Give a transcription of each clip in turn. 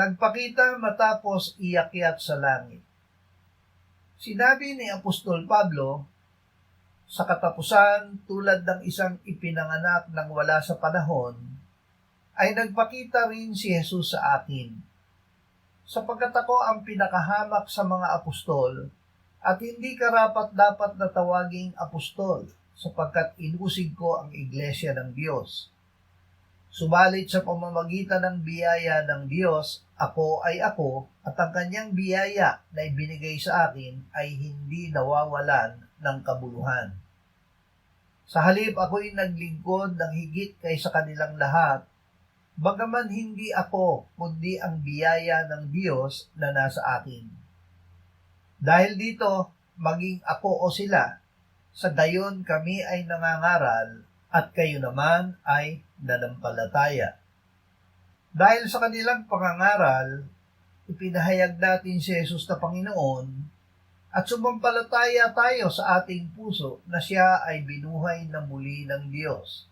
nagpakita matapos iakyat sa langit. Sinabi ni Apostol Pablo, sa katapusan tulad ng isang ipinanganak ng wala sa panahon, ay nagpakita rin si Jesus sa akin. Sapagkat ako ang pinakahamak sa mga apostol, at hindi karapat-dapat na tawaging apostol, sapagkat inusig ko ang iglesia ng Diyos. Subalit sa pamamagitan ng biyaya ng Diyos, ako ay ako, at ang kanyang biyaya na ibinigay sa akin ay hindi nawawalan ng kabuluhan. Sa halip ako'y naglingkod ng higit kaysa kanilang lahat, bagaman hindi ako, kundi ang biyaya ng Diyos na nasa akin. Dahil dito, maging ako o sila, sa gayon kami ay nangangaral, at kayo naman ay nanampalataya. Dahil sa kanilang pangangaral, ipinahayag natin si Jesus na Panginoon, at sumampalataya tayo sa ating puso na siya ay binuhay na muli ng Diyos.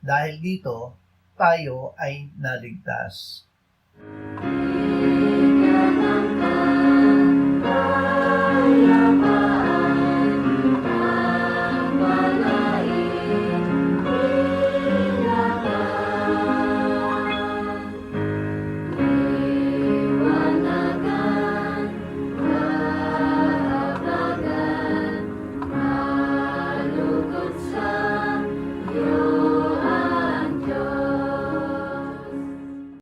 Dahil dito, tayo ay naligtas.